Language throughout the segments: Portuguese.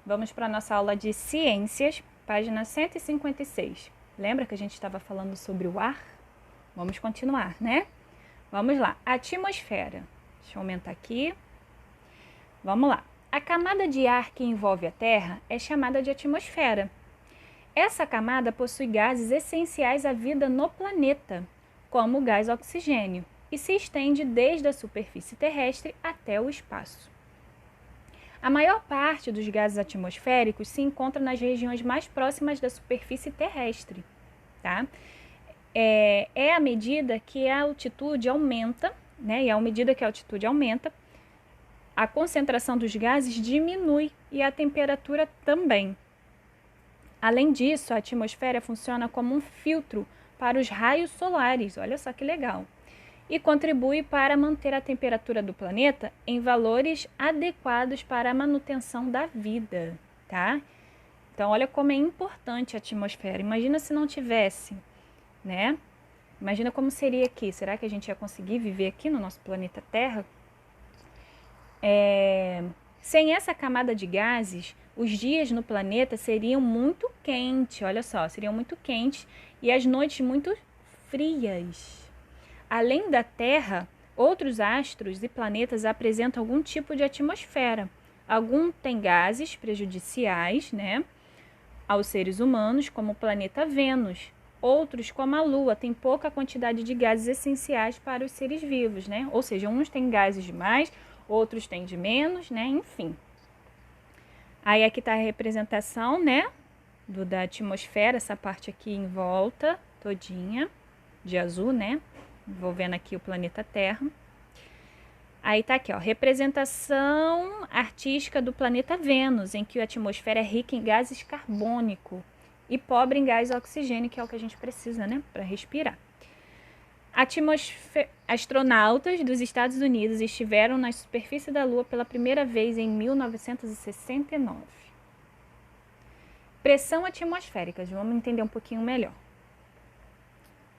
Vamos para a nossa aula de ciências, página 156. Lembra que a gente estava falando sobre o ar? Vamos continuar, né? Vamos lá. Atmosfera. Deixa eu aumentar aqui. Vamos lá. A camada de ar que envolve a Terra é chamada de atmosfera. Essa camada possui gases essenciais à vida no planeta, como o gás oxigênio, e se estende desde a superfície terrestre até o espaço. A maior parte dos gases atmosféricos se encontra nas regiões mais próximas da superfície terrestre, tá? É à medida que a altitude aumenta, né? E à medida que a altitude aumenta, a concentração dos gases diminui e a temperatura também. Além disso, a atmosfera funciona como um filtro para os raios solares, olha só que legal, e contribui para manter a temperatura do planeta em valores adequados para a manutenção da vida, tá? Então, olha como é importante a atmosfera. Imagina se não tivesse, né? Imagina como seria aqui. Será que a gente ia conseguir viver aqui no nosso planeta Terra? Sem essa camada de gases, os dias no planeta seriam muito quentes, olha só, seriam muito quentes e as noites muito frias. Além da Terra, outros astros e planetas apresentam algum tipo de atmosfera. Alguns têm gases prejudiciais, né, aos seres humanos, como o planeta Vênus. Outros, como a Lua, têm pouca quantidade de gases essenciais para os seres vivos, né? Ou seja, uns têm gases de mais, outros têm de menos, né? Enfim. Aí aqui está a representação, né, da atmosfera, essa parte aqui em volta, todinha, de azul, né? Envolvendo aqui o planeta Terra. Aí tá aqui, ó, representação artística do planeta Vênus, em que a atmosfera é rica em gases carbônico e pobre em gás oxigênio, que é o que a gente precisa, né, para respirar. Astronautas dos Estados Unidos estiveram na superfície da Lua pela primeira vez em 1969. Pressão atmosférica, vamos entender um pouquinho melhor.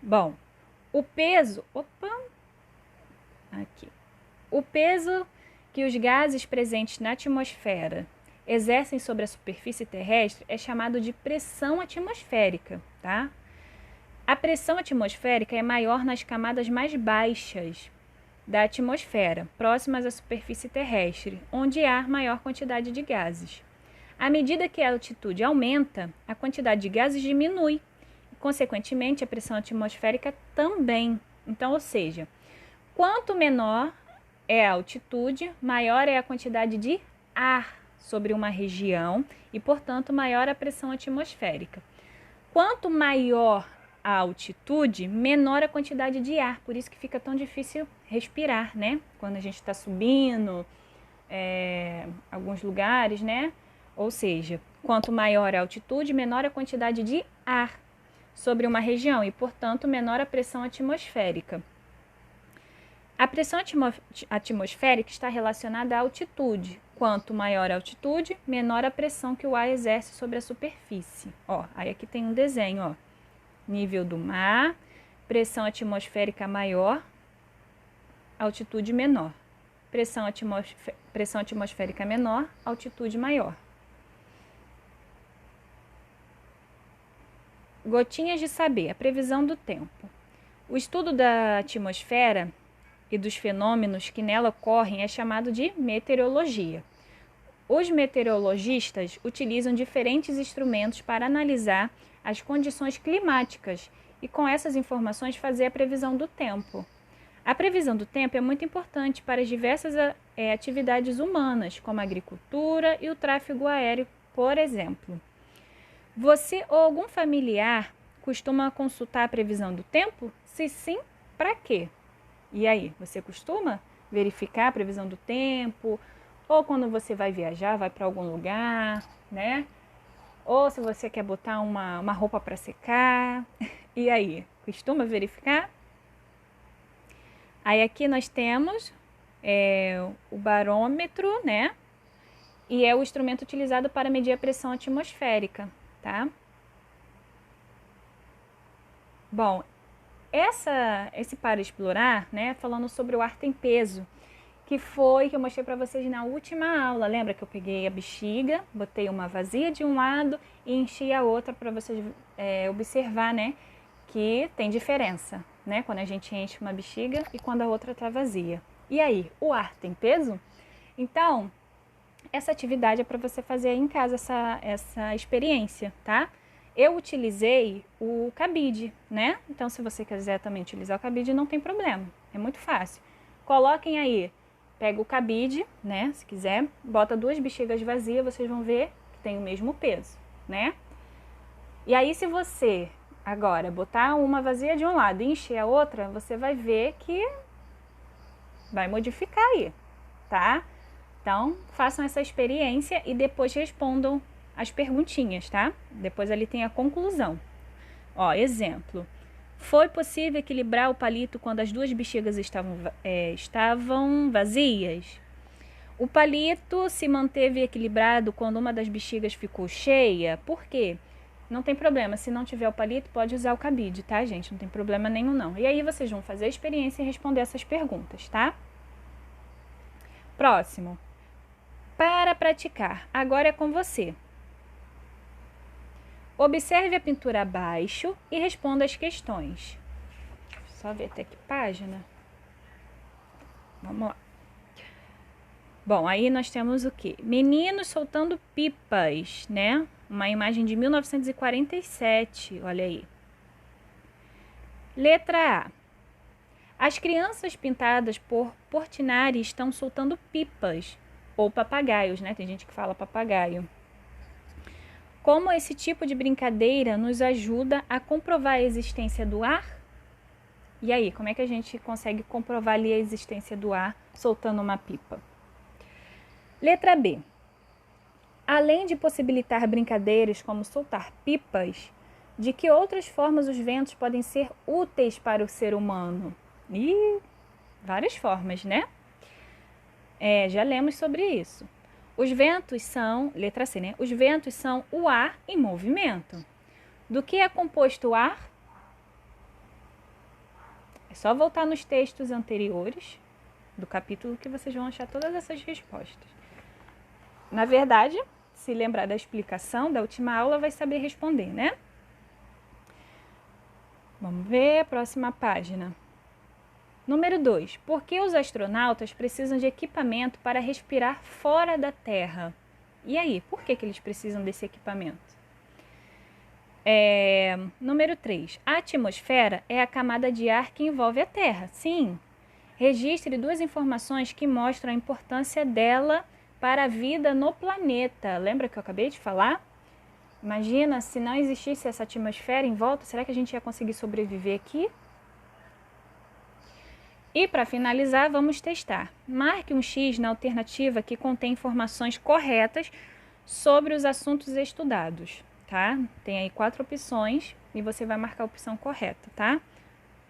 Bom, o peso que os gases presentes na atmosfera exercem sobre a superfície terrestre é chamado de pressão atmosférica, tá? A pressão atmosférica é maior nas camadas mais baixas da atmosfera, próximas à superfície terrestre, onde há maior quantidade de gases. À medida que a altitude aumenta, a quantidade de gases diminui, e, consequentemente, a pressão atmosférica também. Então, ou seja, quanto menor é a altitude, maior é a quantidade de ar sobre uma região e, portanto, maior a pressão atmosférica. Quanto maior a altitude, menor a quantidade de ar, por isso que fica tão difícil respirar, né? Quando a gente está subindo alguns lugares, né? Ou seja, quanto maior a altitude, menor a quantidade de ar sobre uma região e, portanto, menor a pressão atmosférica. A pressão atmosférica está relacionada à altitude. Quanto maior a altitude, menor a pressão que o ar exerce sobre a superfície. Ó, aí aqui tem um desenho, ó. Nível do mar, pressão atmosférica maior, altitude menor. Pressão atmosférica menor, altitude maior. Gotinhas de saber, a previsão do tempo. O estudo da atmosfera e dos fenômenos que nela ocorrem é chamado de meteorologia. Os meteorologistas utilizam diferentes instrumentos para analisar as condições climáticas e, com essas informações, fazer a previsão do tempo. A previsão do tempo é muito importante para as diversas atividades humanas, como a agricultura e o tráfego aéreo, por exemplo. Você ou algum familiar costuma consultar a previsão do tempo? Se sim, para quê? E aí, você costuma verificar a previsão do tempo? Ou quando você vai viajar, vai para algum lugar, né? Ou se você quer botar uma roupa para secar. E aí, costuma verificar? Aí aqui nós temos o barômetro, né? E é o instrumento utilizado para medir a pressão atmosférica, tá? Bom, esse para explorar, né? Falando sobre o ar tem peso, que foi que eu mostrei para vocês na última aula. Lembra que eu peguei a bexiga, botei uma vazia de um lado e enchi a outra para vocês observar, né, que tem diferença, né, quando a gente enche uma bexiga e quando a outra está vazia. E aí, o ar tem peso? Então, essa atividade é para você fazer aí em casa, essa experiência, tá? Eu utilizei o cabide, né? Então, se você quiser também utilizar o cabide, não tem problema, é muito fácil. Coloquem aí, pega o cabide, né? Se quiser, bota 2 bexigas vazias, vocês vão ver que tem o mesmo peso, né? E aí, se você agora botar uma vazia de um lado e encher a outra, você vai ver que vai modificar aí, tá? Então, façam essa experiência e depois respondam as perguntinhas, tá? Depois ali tem a conclusão. Ó, exemplo. Foi possível equilibrar o palito quando as 2 bexigas estavam vazias? O palito se manteve equilibrado quando uma das bexigas ficou cheia? Por quê? Não tem problema, se não tiver o palito, pode usar o cabide, tá, gente? Não tem problema nenhum, não. E aí vocês vão fazer a experiência e responder essas perguntas, tá? Próximo. Para praticar, agora é com você. Observe a pintura abaixo e responda as questões. Só ver até que página. Vamos lá. Bom, aí nós temos o quê? Meninos soltando pipas, né? Uma imagem de 1947, olha aí. Letra A. As crianças pintadas por Portinari estão soltando pipas, ou papagaios, né? Tem gente que fala papagaio. Como esse tipo de brincadeira nos ajuda a comprovar a existência do ar? E aí, como é que a gente consegue comprovar ali a existência do ar soltando uma pipa? Letra B. Além de possibilitar brincadeiras como soltar pipas, de que outras formas os ventos podem ser úteis para o ser humano? E várias formas, né? Já lemos sobre isso. Os ventos são, letra C, né? Os ventos são o ar em movimento. Do que é composto o ar? É só voltar nos textos anteriores do capítulo que vocês vão achar todas essas respostas. Na verdade, se lembrar da explicação da última aula, vai saber responder, né? Vamos ver a próxima página. Número 2. Por que os astronautas precisam de equipamento para respirar fora da Terra? E aí, por que eles precisam desse equipamento? Número 3. A atmosfera é a camada de ar que envolve a Terra. Sim. Registre 2 informações que mostram a importância dela para a vida no planeta. Lembra que eu acabei de falar? Imagina se não existisse essa atmosfera em volta, será que a gente ia conseguir sobreviver aqui? E para finalizar, vamos testar. Marque um X na alternativa que contém informações corretas sobre os assuntos estudados, tá? Tem aí 4 opções e você vai marcar a opção correta, tá?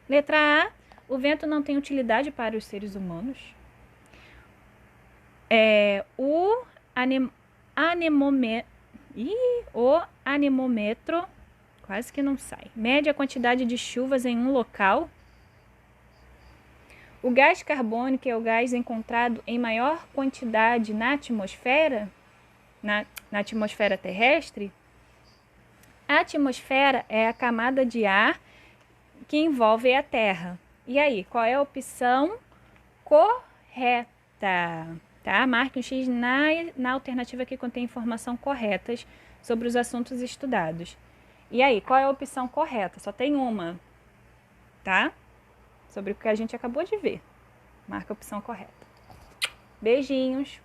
Letra A, o vento não tem utilidade para os seres humanos. O anemômetro, quase que não sai, mede a quantidade de chuvas em um local. O gás carbônico é o gás encontrado em maior quantidade na atmosfera, na atmosfera terrestre. A atmosfera é a camada de ar que envolve a Terra. E aí, qual é a opção correta? Tá? Marque um X na alternativa que contém informação corretas sobre os assuntos estudados. E aí, qual é a opção correta? Só tem uma, tá? Sobre o que a gente acabou de ver. Marca a opção correta. Beijinhos!